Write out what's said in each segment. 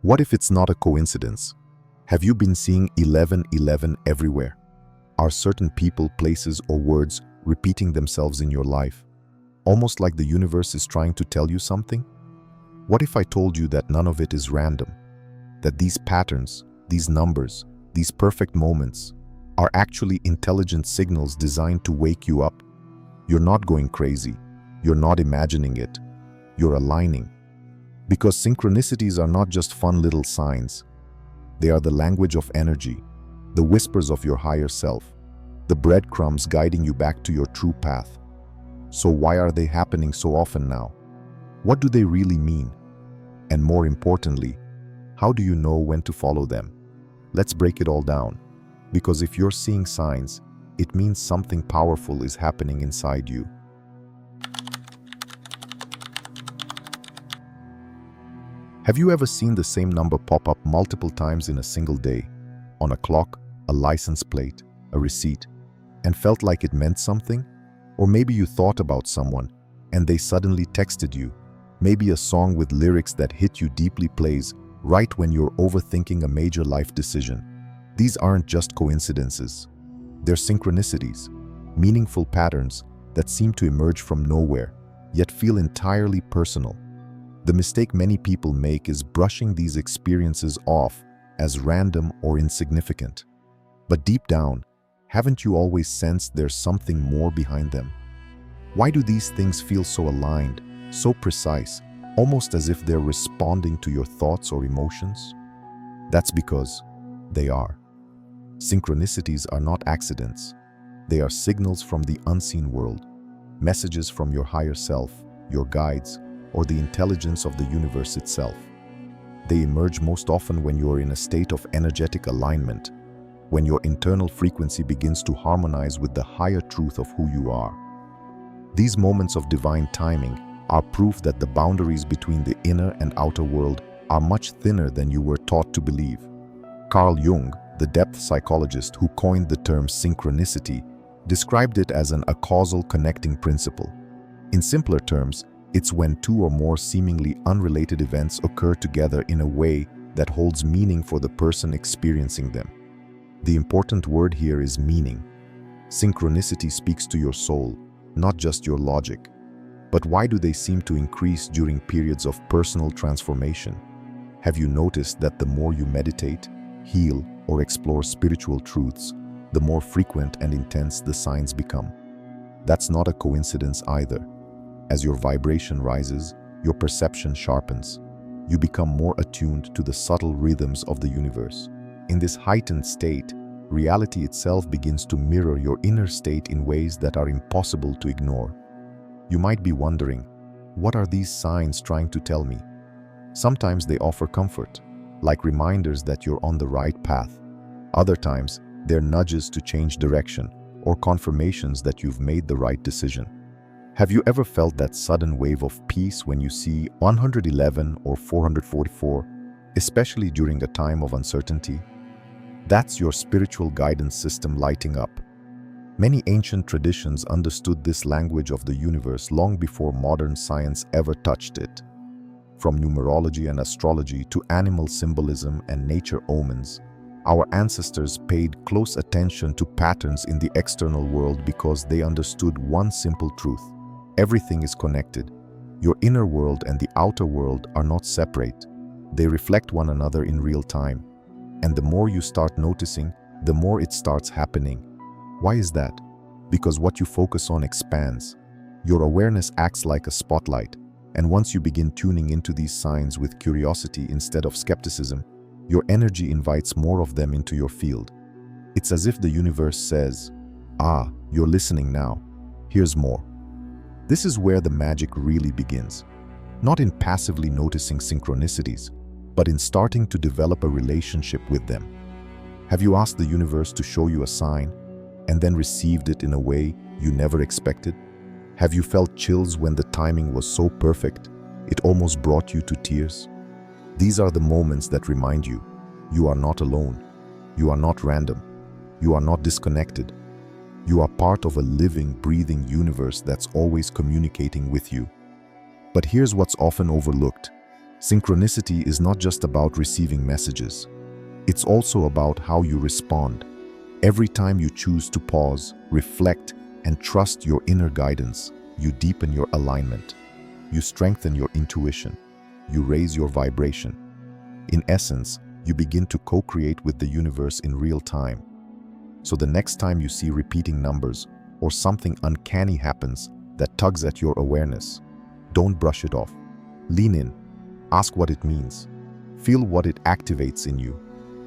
What if it's not a coincidence? Have you been seeing 1111 everywhere? Are certain people, places, or words repeating themselves in your life? Almost like the universe is trying to tell you something? What if I told you that none of it is random? That these patterns, these numbers, these perfect moments are actually intelligent signals designed to wake you up? You're not going crazy. You're not imagining it. You're aligning. Because synchronicities are not just fun little signs. They are the language of energy, the whispers of your higher self, the breadcrumbs guiding you back to your true path. So why are they happening so often now? What do they really mean? And more importantly, how do you know when to follow them? Let's break it all down. Because if you're seeing signs, it means something powerful is happening inside you. Have you ever seen the same number pop up multiple times in a single day? On a clock, a license plate, a receipt, and felt like it meant something? Or maybe you thought about someone and they suddenly texted you. Maybe a song with lyrics that hit you deeply plays right when you're overthinking a major life decision. These aren't just coincidences. They're synchronicities, meaningful patterns that seem to emerge from nowhere, yet feel entirely personal. The mistake many people make is brushing these experiences off as random or insignificant. But deep down, haven't you always sensed there's something more behind them? Why do these things feel so aligned, so precise, almost as if they're responding to your thoughts or emotions? That's because they are. Synchronicities are not accidents. They are signals from the unseen world, messages from your higher self, your guides, or the intelligence of the universe itself. They emerge most often when you are in a state of energetic alignment, when your internal frequency begins to harmonize with the higher truth of who you are. These moments of divine timing are proof that the boundaries between the inner and outer world are much thinner than you were taught to believe. Carl Jung, the depth psychologist who coined the term synchronicity, described it as a causal connecting principle. In simpler terms, it's when two or more seemingly unrelated events occur together in a way that holds meaning for the person experiencing them. The important word here is meaning. Synchronicity speaks to your soul, not just your logic. But why do they seem to increase during periods of personal transformation? Have you noticed that the more you meditate, heal, or explore spiritual truths, the more frequent and intense the signs become? That's not a coincidence either. As your vibration rises, your perception sharpens. You become more attuned to the subtle rhythms of the universe. In this heightened state, reality itself begins to mirror your inner state in ways that are impossible to ignore. You might be wondering, what are these signs trying to tell me? Sometimes they offer comfort, like reminders that you're on the right path. Other times, they're nudges to change direction or confirmations that you've made the right decision. Have you ever felt that sudden wave of peace when you see 111 or 444, especially during a time of uncertainty? That's your spiritual guidance system lighting up. Many ancient traditions understood this language of the universe long before modern science ever touched it. From numerology and astrology to animal symbolism and nature omens, our ancestors paid close attention to patterns in the external world because they understood one simple truth. Everything is connected. Your inner world and the outer world are not separate. They reflect one another in real time. And the more you start noticing, the more it starts happening. Why is that? Because what you focus on expands. Your awareness acts like a spotlight, and once you begin tuning into these signs with curiosity instead of skepticism, your energy invites more of them into your field. It's as if the universe says, "Ah, you're listening now. Here's more." This is where the magic really begins. Not in passively noticing synchronicities, but in starting to develop a relationship with them. Have you asked the universe to show you a sign and then received it in a way you never expected? Have you felt chills when the timing was so perfect, it almost brought you to tears? These are the moments that remind you, you are not alone. You are not random. You are not disconnected. You are part of a living, breathing universe that's always communicating with you. But here's what's often overlooked. Synchronicity is not just about receiving messages. It's also about how you respond. Every time you choose to pause, reflect, and trust your inner guidance, you deepen your alignment. You strengthen your intuition. You raise your vibration. In essence, you begin to co-create with the universe in real time. So the next time you see repeating numbers or something uncanny happens that tugs at your awareness, don't brush it off. Lean in. Ask what it means. Feel what it activates in you.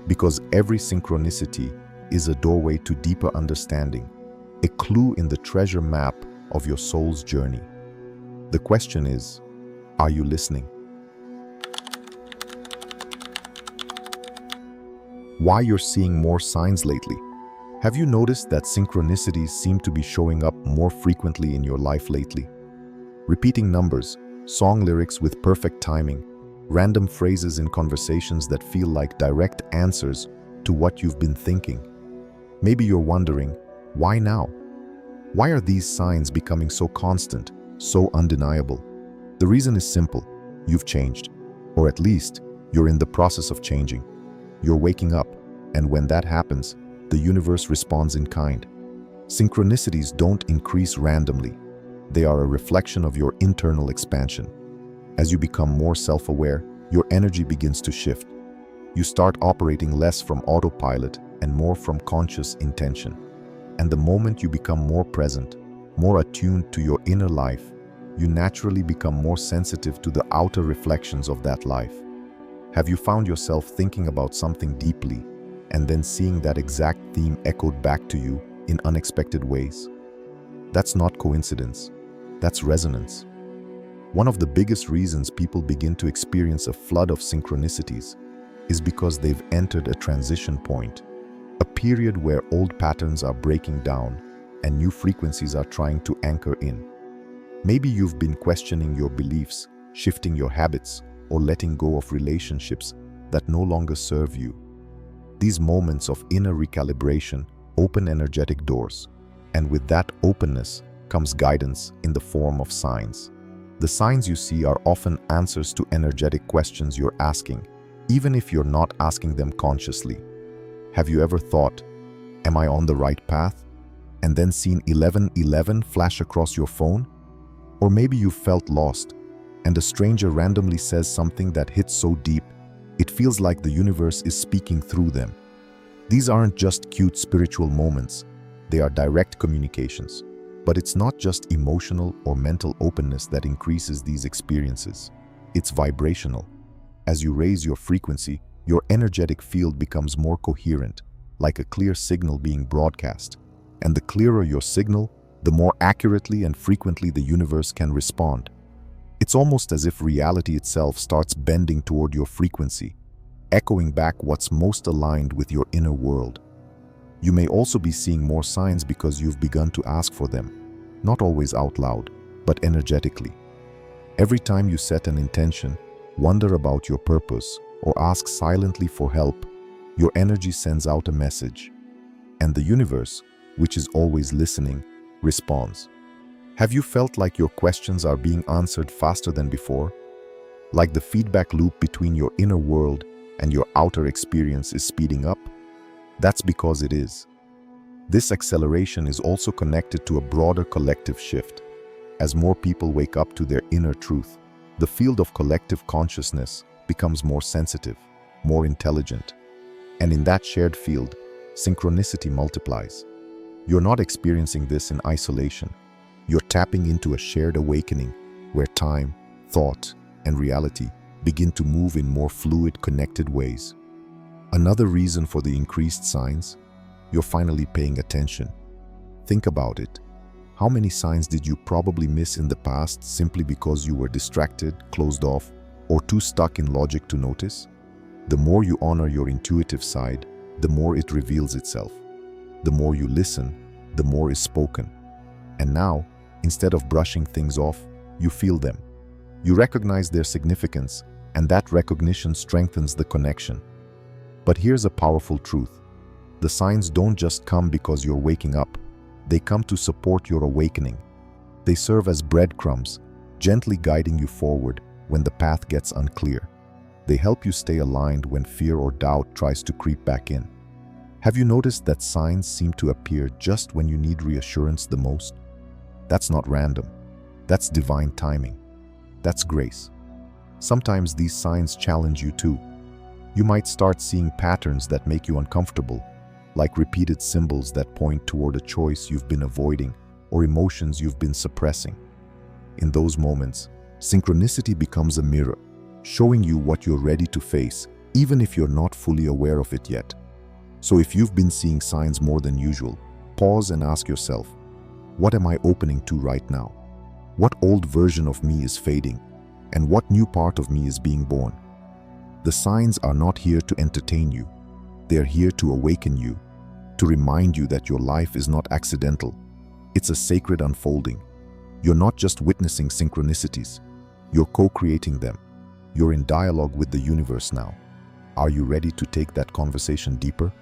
Because every synchronicity is a doorway to deeper understanding, a clue in the treasure map of your soul's journey. The question is, are you listening? Why you're seeing more signs lately? Have you noticed that synchronicities seem to be showing up more frequently in your life lately? Repeating numbers, song lyrics with perfect timing, random phrases in conversations that feel like direct answers to what you've been thinking. Maybe you're wondering, why now? Why are these signs becoming so constant, so undeniable? The reason is simple. You've changed. Or at least, you're in the process of changing. You're waking up, and when that happens, the universe responds in kind. Synchronicities don't increase randomly. They are a reflection of your internal expansion. As you become more self-aware, your energy begins to shift. You start operating less from autopilot and more from conscious intention. And the moment you become more present, more attuned to your inner life, you naturally become more sensitive to the outer reflections of that life. Have you found yourself thinking about something deeply and then seeing that exact theme echoed back to you in unexpected ways? That's not coincidence. That's resonance. One of the biggest reasons people begin to experience a flood of synchronicities is because they've entered a transition point, a period where old patterns are breaking down and new frequencies are trying to anchor in. Maybe you've been questioning your beliefs, shifting your habits, or letting go of relationships that no longer serve you. These moments of inner recalibration open energetic doors, and with that openness comes guidance in the form of signs. The signs you see are often answers to energetic questions you're asking, even if you're not asking them consciously. Have you ever thought, am I on the right path? And then seen 1111 flash across your phone? Or maybe you felt lost, and a stranger randomly says something that hits so deep, it feels like the universe is speaking through them. These aren't just cute spiritual moments, they are direct communications. But it's not just emotional or mental openness that increases these experiences. It's vibrational. As you raise your frequency, your energetic field becomes more coherent, like a clear signal being broadcast. And the clearer your signal, the more accurately and frequently the universe can respond. It's almost as if reality itself starts bending toward your frequency, echoing back what's most aligned with your inner world. You may also be seeing more signs because you've begun to ask for them, not always out loud, but energetically. Every time you set an intention, wonder about your purpose, or ask silently for help, your energy sends out a message. And the universe, which is always listening, responds. Have you felt like your questions are being answered faster than before? Like the feedback loop between your inner world and your outer experience is speeding up? That's because it is. This acceleration is also connected to a broader collective shift. As more people wake up to their inner truth, the field of collective consciousness becomes more sensitive, more intelligent. And in that shared field, synchronicity multiplies. You're not experiencing this in isolation. You're tapping into a shared awakening where time, thought, and reality begin to move in more fluid, connected ways. Another reason for the increased signs, you're finally paying attention. Think about it. How many signs did you probably miss in the past simply because you were distracted, closed off, or too stuck in logic to notice? The more you honor your intuitive side, the more it reveals itself. The more you listen, the more is spoken. And now, instead of brushing things off, you feel them. You recognize their significance, and that recognition strengthens the connection. But here's a powerful truth. The signs don't just come because you're waking up. They come to support your awakening. They serve as breadcrumbs, gently guiding you forward, when the path gets unclear. They help you stay aligned when fear or doubt tries to creep back in. Have you noticed that signs seem to appear just when you need reassurance the most? That's not random. That's divine timing. That's grace. Sometimes these signs challenge you too. You might start seeing patterns that make you uncomfortable, like repeated symbols that point toward a choice you've been avoiding or emotions you've been suppressing. In those moments, synchronicity becomes a mirror, showing you what you're ready to face, even if you're not fully aware of it yet. So if you've been seeing signs more than usual, pause and ask yourself, what am I opening to right now? What old version of me is fading? And what new part of me is being born? The signs are not here to entertain you. They're here to awaken you, to remind you that your life is not accidental. It's a sacred unfolding. You're not just witnessing synchronicities. You're co-creating them. You're in dialogue with the universe now. Are you ready to take that conversation deeper?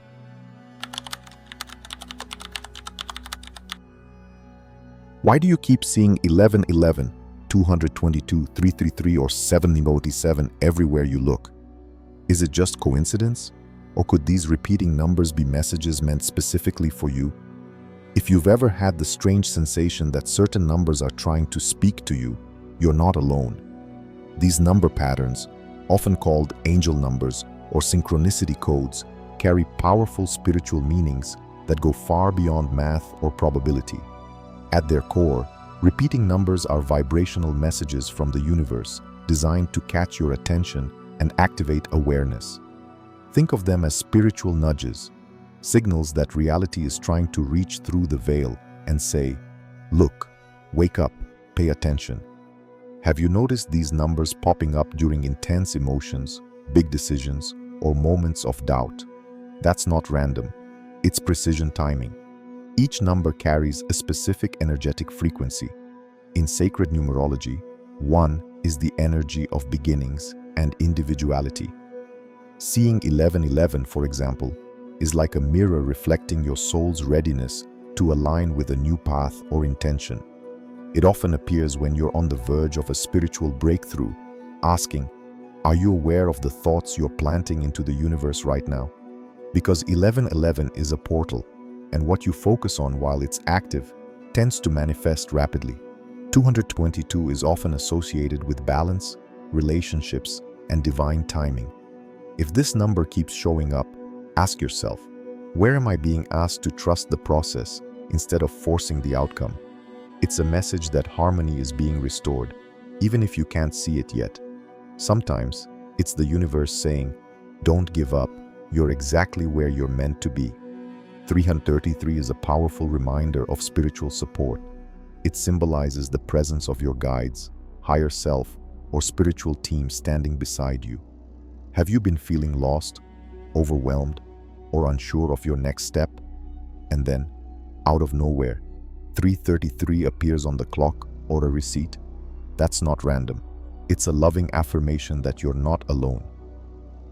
Why do you keep seeing 1111, 222, 333, or 797 everywhere you look? Is it just coincidence? Or could these repeating numbers be messages meant specifically for you? If you've ever had the strange sensation that certain numbers are trying to speak to you, you're not alone. These number patterns, often called angel numbers or synchronicity codes, carry powerful spiritual meanings that go far beyond math or probability. At their core, repeating numbers are vibrational messages from the universe designed to catch your attention and activate awareness. Think of them as spiritual nudges, signals that reality is trying to reach through the veil and say, "Look, wake up, pay attention." Have you noticed these numbers popping up during intense emotions, big decisions, or moments of doubt? That's not random. It's precision timing. Each number carries a specific energetic frequency. In sacred numerology, 1 is the energy of beginnings and individuality. Seeing 1111, for example, is like a mirror reflecting your soul's readiness to align with a new path or intention. It often appears when you're on the verge of a spiritual breakthrough, asking, are you aware of the thoughts you're planting into the universe right now? Because 1111 is a portal, and what you focus on while it's active tends to manifest rapidly. 222 is often associated with balance, relationships, and divine timing. If this number keeps showing up, ask yourself, where am I being asked to trust the process instead of forcing the outcome? It's a message that harmony is being restored, even if you can't see it yet. Sometimes, it's the universe saying, don't give up, you're exactly where you're meant to be. 333 is a powerful reminder of spiritual support. It symbolizes the presence of your guides, higher self, or spiritual team standing beside you. Have you been feeling lost, overwhelmed, or unsure of your next step? And then, out of nowhere, 333 appears on the clock or a receipt. That's not random. It's a loving affirmation that you're not alone.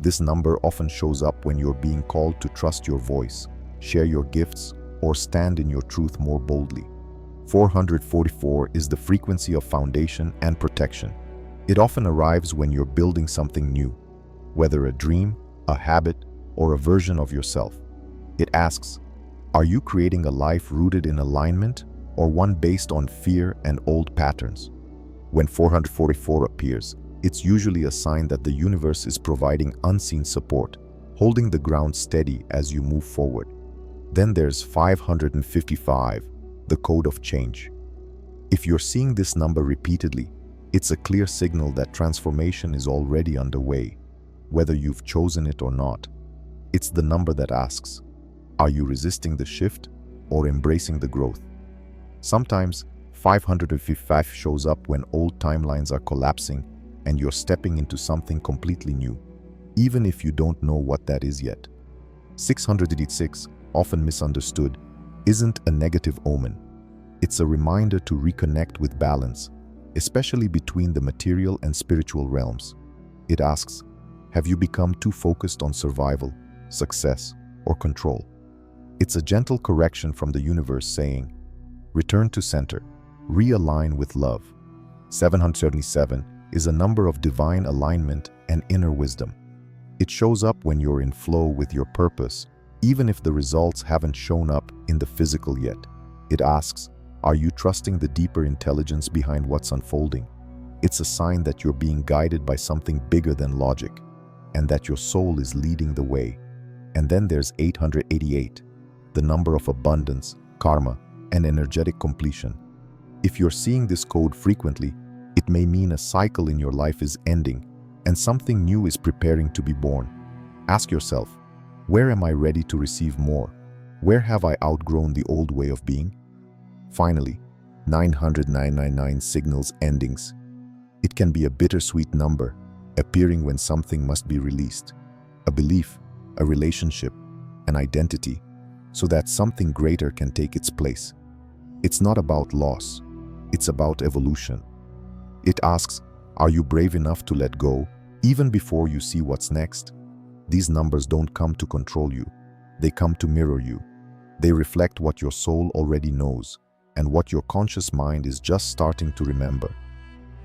This number often shows up when you're being called to trust your voice, share your gifts, or stand in your truth more boldly. 444 is the frequency of foundation and protection. It often arrives when you're building something new, whether a dream, a habit, or a version of yourself. It asks, are you creating a life rooted in alignment or one based on fear and old patterns? When 444 appears, it's usually a sign that the universe is providing unseen support, holding the ground steady as you move forward. Then there's 555, the code of change. If you're seeing this number repeatedly, it's a clear signal that transformation is already underway, whether you've chosen it or not. It's the number that asks, are you resisting the shift or embracing the growth? Sometimes 555 shows up when old timelines are collapsing and you're stepping into something completely new, even if you don't know what that is yet. 686, often misunderstood, isn't a negative omen. It's a reminder to reconnect with balance, especially between the material and spiritual realms. It asks, have you become too focused on survival, success, or control? It's a gentle correction from the universe saying, return to center, realign with love. 777 is a number of divine alignment and inner wisdom. It shows up when you're in flow with your purpose, even if the results haven't shown up in the physical yet. It asks, are you trusting the deeper intelligence behind what's unfolding? It's a sign that you're being guided by something bigger than logic, and that your soul is leading the way. And then there's 888, the number of abundance, karma, and energetic completion. If you're seeing this code frequently, it may mean a cycle in your life is ending and something new is preparing to be born. Ask yourself, where am I ready to receive more? Where have I outgrown the old way of being? Finally, 999 signals endings. It can be a bittersweet number, appearing when something must be released. A belief, a relationship, an identity, so that something greater can take its place. It's not about loss, it's about evolution. It asks, are you brave enough to let go, even before you see what's next? These numbers don't come to control you. They come to mirror you. They reflect what your soul already knows, and what your conscious mind is just starting to remember.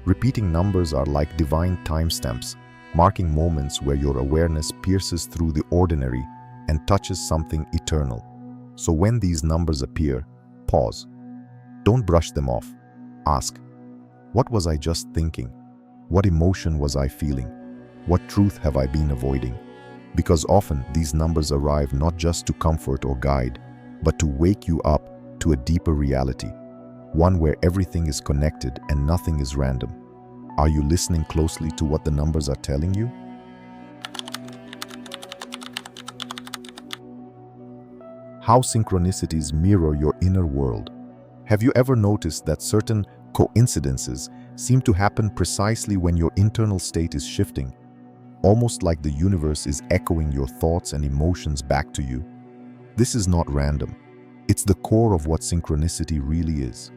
Repeating numbers are like divine timestamps, marking moments where your awareness pierces through the ordinary and touches something eternal. So when these numbers appear, pause. Don't brush them off. Ask, what was I just thinking? What emotion was I feeling? What truth have I been avoiding? Because often these numbers arrive not just to comfort or guide, but to wake you up to a deeper reality, one where everything is connected and nothing is random. Are you listening closely to what the numbers are telling you? How synchronicities mirror your inner world. Have you ever noticed that certain coincidences seem to happen precisely when your internal state is shifting, almost like the universe is echoing your thoughts and emotions back to you? This is not random. It's the core of what synchronicity really is.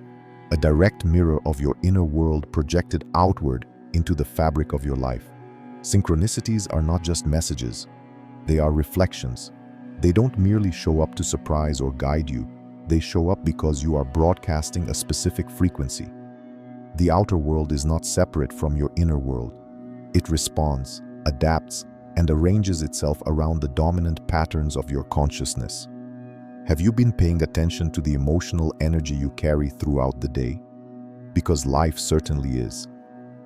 A direct mirror of your inner world projected outward into the fabric of your life. Synchronicities are not just messages. They are reflections. They don't merely show up to surprise or guide you. They show up because you are broadcasting a specific frequency. The outer world is not separate from your inner world. It responds, adapts, and arranges itself around the dominant patterns of your consciousness. Have you been paying attention to the emotional energy you carry throughout the day? Because life certainly is.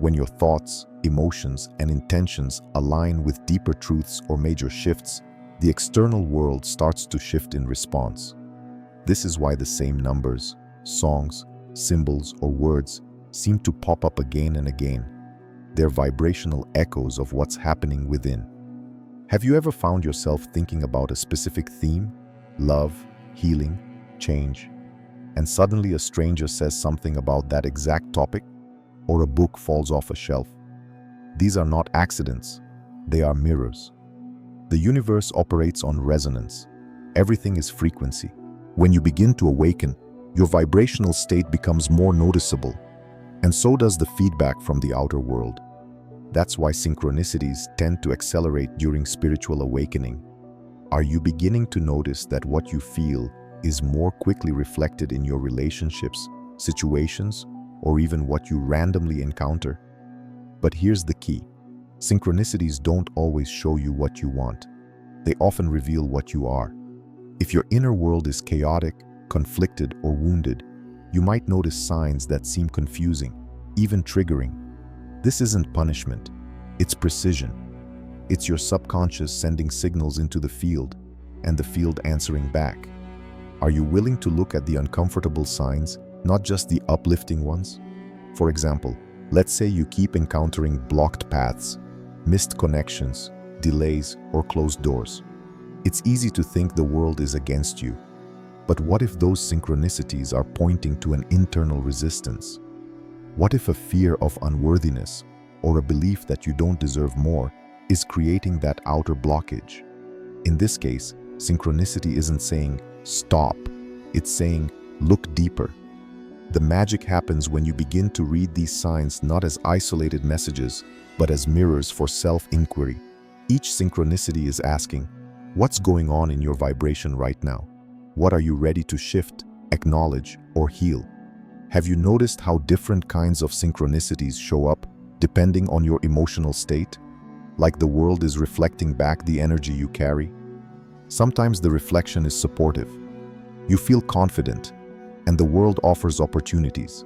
When your thoughts, emotions, and intentions align with deeper truths or major shifts, the external world starts to shift in response. This is why the same numbers, songs, symbols, or words seem to pop up again and again. They're vibrational echoes of what's happening within. Have you ever found yourself thinking about a specific theme? Love, healing, change, and suddenly a stranger says something about that exact topic, or a book falls off a shelf? These are not accidents, they are mirrors. The universe operates on resonance. Everything is frequency. When you begin to awaken, your vibrational state becomes more noticeable, and so does the feedback from the outer world. That's why synchronicities tend to accelerate during spiritual awakening. Are you beginning to notice that what you feel is more quickly reflected in your relationships, situations, or even what you randomly encounter? But here's the key. Synchronicities don't always show you what you want. They often reveal what you are. If your inner world is chaotic, conflicted, or wounded, you might notice signs that seem confusing, even triggering. This isn't punishment, it's precision. It's your subconscious sending signals into the field, and the field answering back. Are you willing to look at the uncomfortable signs, not just the uplifting ones? For example, let's say you keep encountering blocked paths, missed connections, delays, or closed doors. It's easy to think the world is against you. But what if those synchronicities are pointing to an internal resistance? What if a fear of unworthiness, or a belief that you don't deserve more, is creating that outer blockage? In this case, synchronicity isn't saying, stop. It's saying, look deeper. The magic happens when you begin to read these signs not as isolated messages, but as mirrors for self-inquiry. Each synchronicity is asking, what's going on in your vibration right now? What are you ready to shift, acknowledge, or heal? Have you noticed how different kinds of synchronicities show up depending on your emotional state, like the world is reflecting back the energy you carry. Sometimes the reflection is supportive. You feel confident, and the world offers opportunities.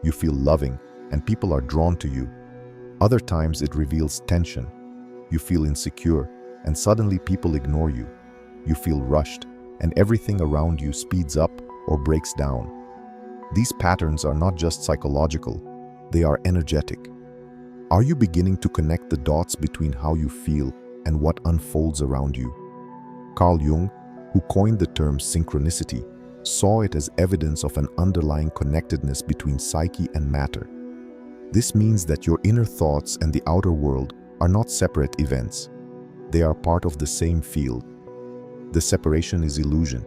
You feel loving, and people are drawn to you. Other times it reveals tension. You feel insecure, and suddenly people ignore you. You feel rushed, and everything around you speeds up or breaks down. These patterns are not just psychological, they are energetic. Are you beginning to connect the dots between how you feel and what unfolds around you? Carl Jung, who coined the term synchronicity, saw it as evidence of an underlying connectedness between psyche and matter. This means that your inner thoughts and the outer world are not separate events. They are part of the same field. The separation is illusion.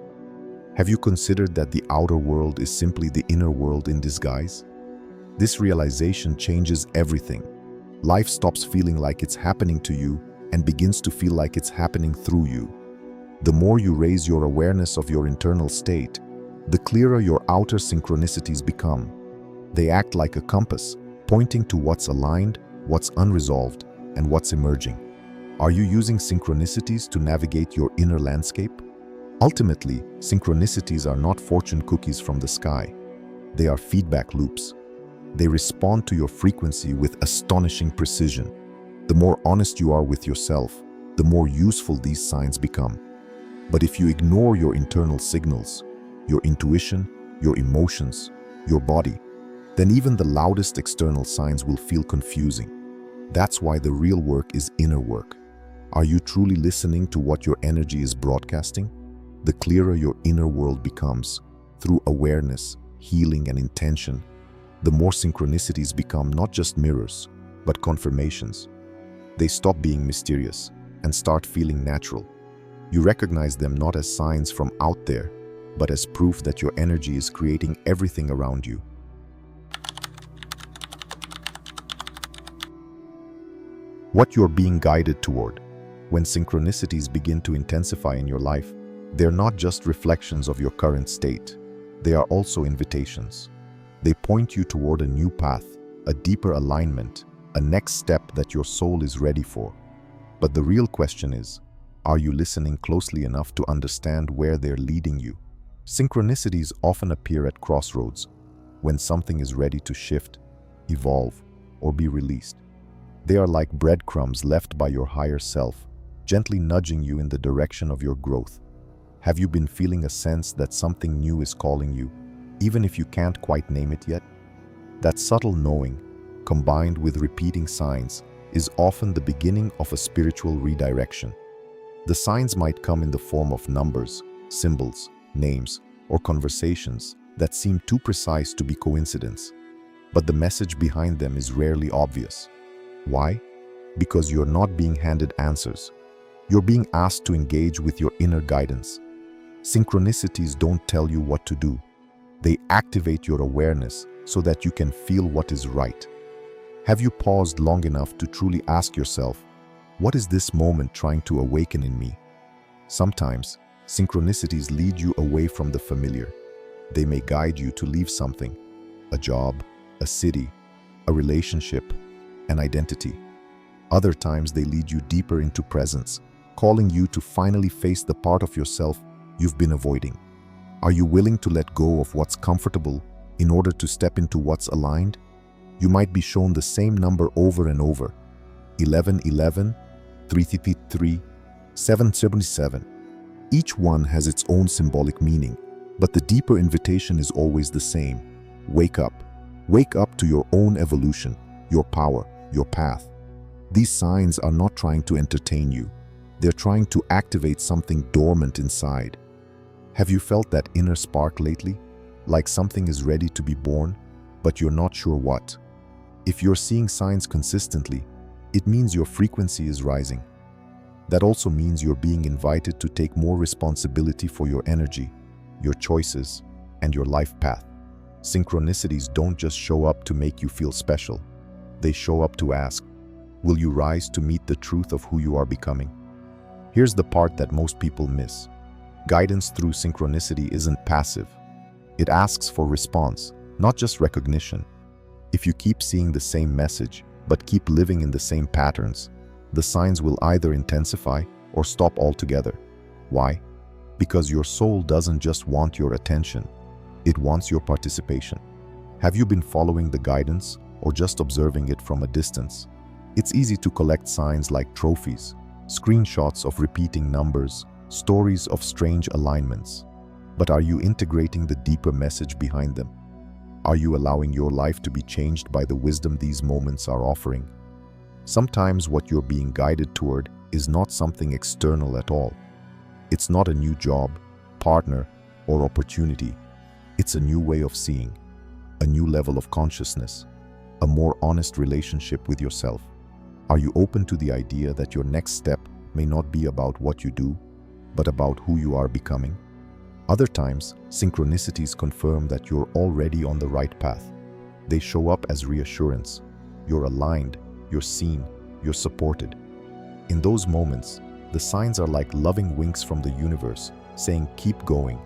Have you considered that the outer world is simply the inner world in disguise? This realization changes everything. Life stops feeling like it's happening to you and begins to feel like it's happening through you. The more you raise your awareness of your internal state, the clearer your outer synchronicities become. They act like a compass, pointing to what's aligned, what's unresolved, and what's emerging. Are you using synchronicities to navigate your inner landscape? Ultimately, synchronicities are not fortune cookies from the sky. They are feedback loops. They respond to your frequency with astonishing precision. The more honest you are with yourself, the more useful these signs become. But if you ignore your internal signals, your intuition, your emotions, your body, then even the loudest external signs will feel confusing. That's why the real work is inner work. Are you truly listening to what your energy is broadcasting? The clearer your inner world becomes, through awareness, healing, and intention, the more synchronicities become not just mirrors, but confirmations. They stop being mysterious and start feeling natural. You recognize them not as signs from out there, but as proof that your energy is creating everything around you. What you're being guided toward. When synchronicities begin to intensify in your life, they're not just reflections of your current state. They are also invitations. They point you toward a new path, a deeper alignment, a next step that your soul is ready for. But the real question is, are you listening closely enough to understand where they're leading you? Synchronicities often appear at crossroads, when something is ready to shift, evolve, or be released. They are like breadcrumbs left by your higher self, gently nudging you in the direction of your growth. Have you been feeling a sense that something new is calling you, even if you can't quite name it yet? That subtle knowing, combined with repeating signs, is often the beginning of a spiritual redirection. The signs might come in the form of numbers, symbols, names, or conversations that seem too precise to be coincidence. But the message behind them is rarely obvious. Why? Because you're not being handed answers. You're being asked to engage with your inner guidance. Synchronicities don't tell you what to do. They activate your awareness so that you can feel what is right. Have you paused long enough to truly ask yourself, what is this moment trying to awaken in me? Sometimes, synchronicities lead you away from the familiar. They may guide you to leave something, a job, a city, a relationship, an identity. Other times they lead you deeper into presence, calling you to finally face the part of yourself you've been avoiding. Are you willing to let go of what's comfortable in order to step into what's aligned? You might be shown the same number over and over, 1111, 333, 777. Each one has its own symbolic meaning, but the deeper invitation is always the same. Wake up. Wake up to your own evolution, your power, your path. These signs are not trying to entertain you. They're trying to activate something dormant inside. Have you felt that inner spark lately? Like something is ready to be born, but you're not sure what? If you're seeing signs consistently, it means your frequency is rising. That also means you're being invited to take more responsibility for your energy, your choices, and your life path. Synchronicities don't just show up to make you feel special. They show up to ask, will you rise to meet the truth of who you are becoming? Here's the part that most people miss. Guidance through synchronicity isn't passive. It asks for response, not just recognition. If you keep seeing the same message, but keep living in the same patterns, the signs will either intensify or stop altogether. Why? Because your soul doesn't just want your attention, it wants your participation. Have you been following the guidance or just observing it from a distance? It's easy to collect signs like trophies, screenshots of repeating numbers, stories of strange alignments. But are you integrating the deeper message behind them? Are you allowing your life to be changed by the wisdom these moments are offering? Sometimes what you're being guided toward is not something external at all. It's not a new job, partner, or opportunity. It's a new way of seeing, a new level of consciousness, a more honest relationship with yourself. Are you open to the idea that your next step may not be about what you do, but about who you are becoming? Other times, synchronicities confirm that you're already on the right path. They show up as reassurance. You're aligned, you're seen, you're supported. In those moments, the signs are like loving winks from the universe, saying, "Keep going."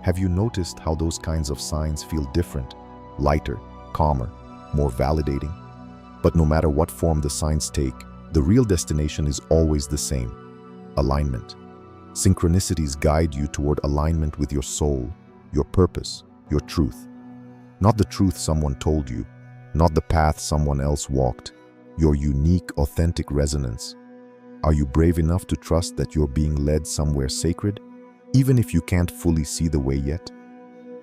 Have you noticed how those kinds of signs feel different, lighter, calmer, more validating? But no matter what form the signs take, the real destination is always the same: alignment. Synchronicities guide you toward alignment with your soul, your purpose, your truth. Not the truth someone told you, not the path someone else walked, your unique, authentic resonance. Are you brave enough to trust that you're being led somewhere sacred, even if you can't fully see the way yet?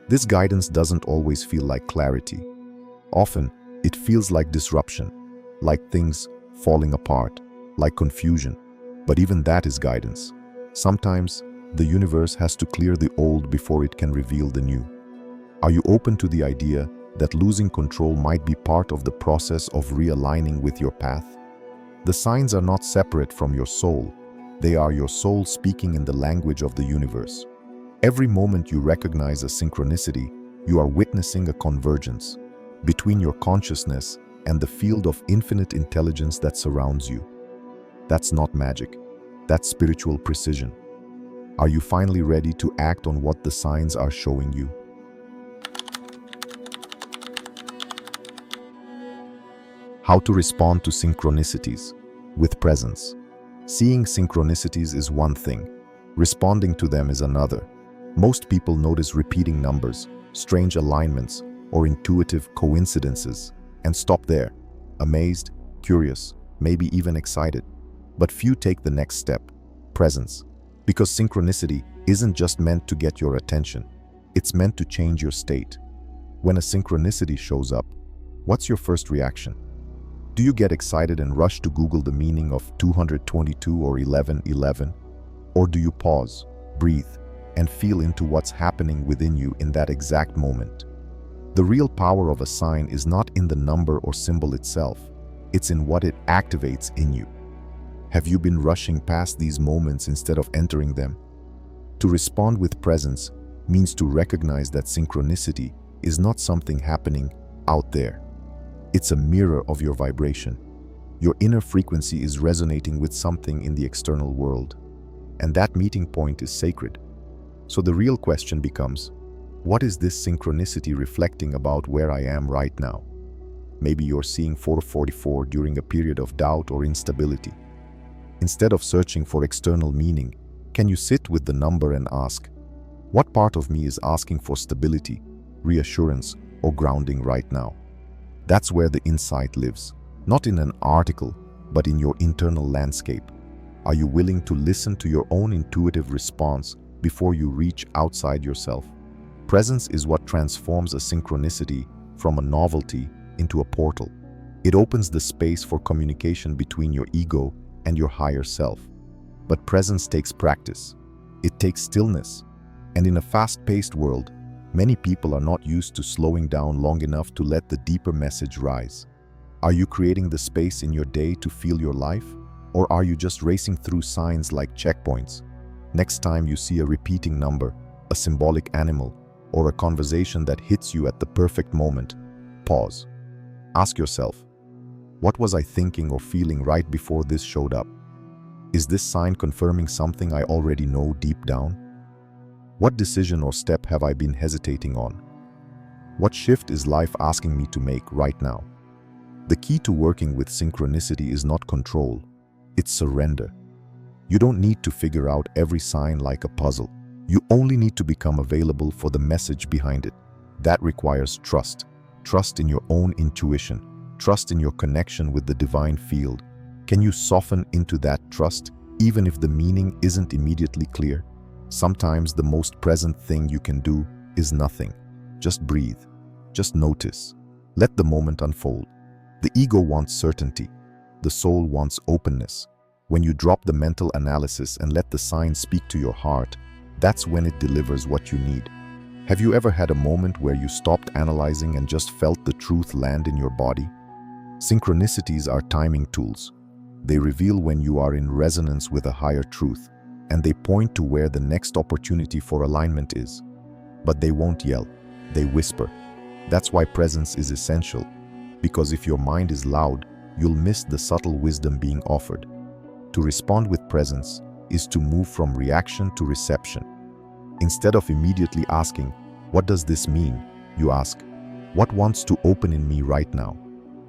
This guidance doesn't always feel like clarity. Often, it feels like disruption, like things falling apart, like confusion. But even that is guidance. Sometimes, the universe has to clear the old before it can reveal the new. Are you open to the idea that losing control might be part of the process of realigning with your path? The signs are not separate from your soul. They are your soul speaking in the language of the universe. Every moment you recognize a synchronicity, you are witnessing a convergence between your consciousness and the field of infinite intelligence that surrounds you. That's not magic. That's spiritual precision. Are you finally ready to act on what the signs are showing you? How to respond to synchronicities with presence. Seeing synchronicities is one thing. Responding to them is another. Most people notice repeating numbers, strange alignments, or intuitive coincidences, and stop there, amazed, curious, maybe even excited. But few take the next step, presence, because synchronicity isn't just meant to get your attention, it's meant to change your state. When a synchronicity shows up, what's your first reaction? Do you get excited and rush to Google the meaning of 222 or 1111? Or do you pause, breathe, and feel into what's happening within you in that exact moment? The real power of a sign is not in the number or symbol itself, it's in what it activates in you. Have you been rushing past these moments instead of entering them? To respond with presence means to recognize that synchronicity is not something happening out there. It's a mirror of your vibration. Your inner frequency is resonating with something in the external world, and that meeting point is sacred. So the real question becomes, what is this synchronicity reflecting about where I am right now? Maybe you're seeing 444 during a period of doubt or instability. Instead of searching for external meaning, can you sit with the number and ask, what part of me is asking for stability, reassurance, or grounding right now? That's where the insight lives, not in an article, but in your internal landscape. Are you willing to listen to your own intuitive response before you reach outside yourself? Presence is what transforms a synchronicity from a novelty into a portal. It opens the space for communication between your ego and your higher self. But presence takes practice. It takes stillness. And in a fast-paced world, many people are not used to slowing down long enough to let the deeper message rise. Are you creating the space in your day to feel your life? Or are you just racing through signs like checkpoints? Next time you see a repeating number, a symbolic animal, or a conversation that hits you at the perfect moment, pause. Ask yourself, what was I thinking or feeling right before this showed up? Is this sign confirming something I already know deep down? What decision or step have I been hesitating on? What shift is life asking me to make right now? The key to working with synchronicity is not control, it's surrender. You don't need to figure out every sign like a puzzle. You only need to become available for the message behind it. That requires trust. Trust in your own intuition. Trust in your connection with the divine field. Can you soften into that trust, even if the meaning isn't immediately clear? Sometimes the most present thing you can do is nothing. Just breathe. Just notice. Let the moment unfold. The ego wants certainty. The soul wants openness. When you drop the mental analysis and let the signs speak to your heart, that's when it delivers what you need. Have you ever had a moment where you stopped analyzing and just felt the truth land in your body? Synchronicities are timing tools. They reveal when you are in resonance with a higher truth, and they point to where the next opportunity for alignment is. But they won't yell, they whisper. That's why presence is essential, because if your mind is loud, you'll miss the subtle wisdom being offered. To respond with presence is to move from reaction to reception. Instead of immediately asking, "What does this mean?" you ask, "What wants to open in me right now?"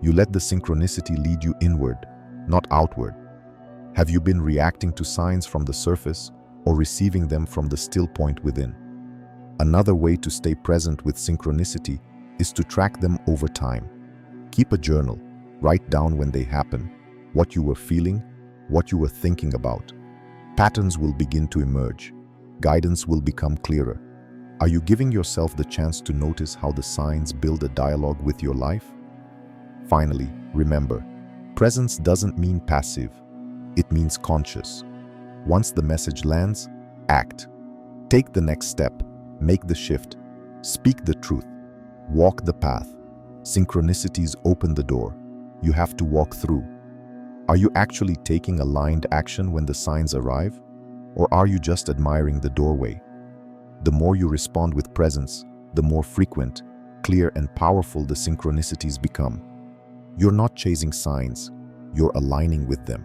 You let the synchronicity lead you inward, not outward. Have you been reacting to signs from the surface or receiving them from the still point within? Another way to stay present with synchronicity is to track them over time. Keep a journal. Write down when they happen, what you were feeling, what you were thinking about. Patterns will begin to emerge. Guidance will become clearer. Are you giving yourself the chance to notice how the signs build a dialogue with your life? Finally, remember, presence doesn't mean passive. It means conscious. Once the message lands, act. Take the next step. Make the shift. Speak the truth. Walk the path. Synchronicities open the door. You have to walk through. Are you actually taking aligned action when the signs arrive? Or are you just admiring the doorway? The more you respond with presence, the more frequent, clear, and powerful the synchronicities become. You're not chasing signs, you're aligning with them.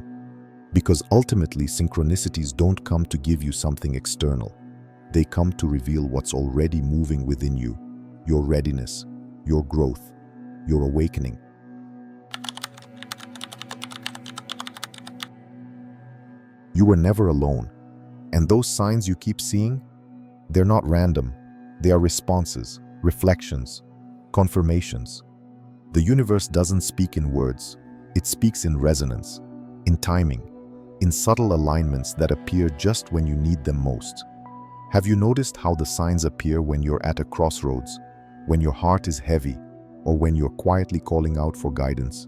Because ultimately, synchronicities don't come to give you something external. They come to reveal what's already moving within you, your readiness, your growth, your awakening. You were never alone. And those signs you keep seeing, they're not random. They are responses, reflections, confirmations. The universe doesn't speak in words. It speaks in resonance, in timing, in subtle alignments that appear just when you need them most. Have you noticed how the signs appear when you're at a crossroads, when your heart is heavy, or when you're quietly calling out for guidance?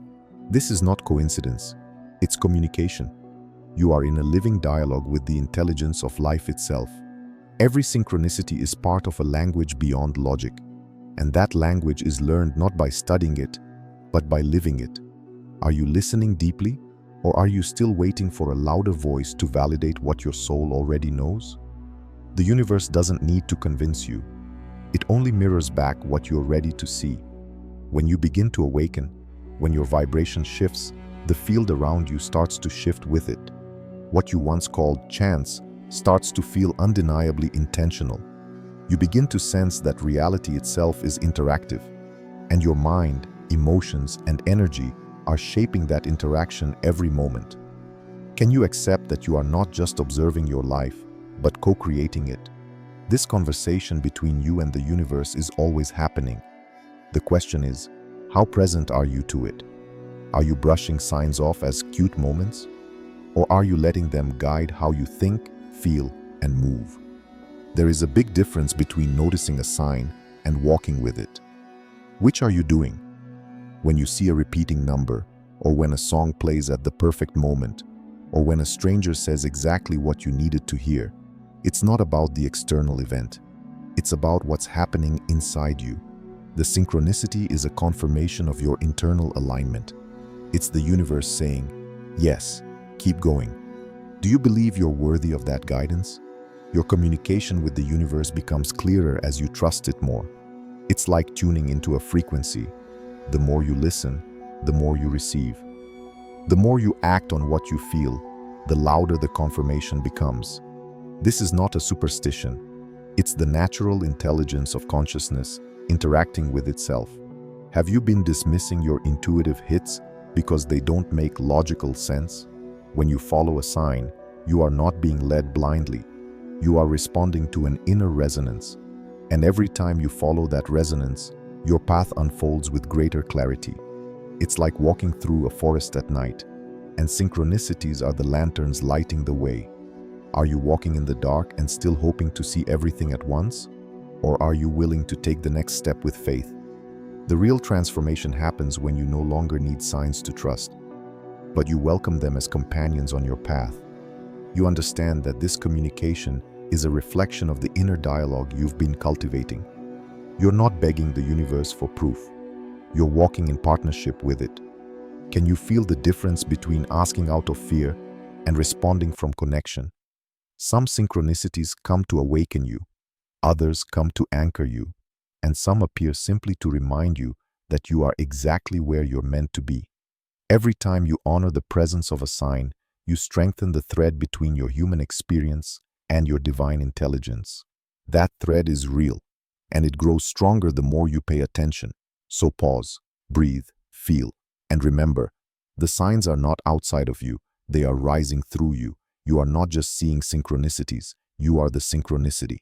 This is not coincidence. It's communication. You are in a living dialogue with the intelligence of life itself. Every synchronicity is part of a language beyond logic, and that language is learned not by studying it, but by living it. Are you listening deeply, or are you still waiting for a louder voice to validate what your soul already knows? The universe doesn't need to convince you. It only mirrors back what you're ready to see. When you begin to awaken, when your vibration shifts, the field around you starts to shift with it. What you once called chance starts to feel undeniably intentional. You begin to sense that reality itself is interactive, and your mind, emotions, and energy are shaping that interaction every moment. Can you accept that you are not just observing your life, but co-creating it? This conversation between you and the universe is always happening. The question is, how present are you to it? Are you brushing signs off as cute moments? Or are you letting them guide how you think, feel, and move? There is a big difference between noticing a sign and walking with it. Which are you doing? When you see a repeating number, or when a song plays at the perfect moment, or when a stranger says exactly what you needed to hear, it's not about the external event. It's about what's happening inside you. The synchronicity is a confirmation of your internal alignment. It's the universe saying, yes, keep going. Do you believe you're worthy of that guidance? Your communication with the universe becomes clearer as you trust it more. It's like tuning into a frequency. The more you listen, the more you receive. The more you act on what you feel, the louder the confirmation becomes. This is not a superstition. It's the natural intelligence of consciousness interacting with itself. Have you been dismissing your intuitive hits because they don't make logical sense? When you follow a sign, you are not being led blindly. You are responding to an inner resonance. And every time you follow that resonance, your path unfolds with greater clarity. It's like walking through a forest at night, and synchronicities are the lanterns lighting the way. Are you walking in the dark and still hoping to see everything at once? Or are you willing to take the next step with faith? The real transformation happens when you no longer need signs to trust, but you welcome them as companions on your path. You understand that this communication is a reflection of the inner dialogue you've been cultivating. You're not begging the universe for proof. You're walking in partnership with it. Can you feel the difference between asking out of fear and responding from connection? Some synchronicities come to awaken you, others come to anchor you, and some appear simply to remind you that you are exactly where you're meant to be. Every time you honor the presence of a sign, you strengthen the thread between your human experience and your divine intelligence. That thread is real, and it grows stronger the more you pay attention. So pause, breathe, feel, and remember, the signs are not outside of you, they are rising through you. You are not just seeing synchronicities, you are the synchronicity.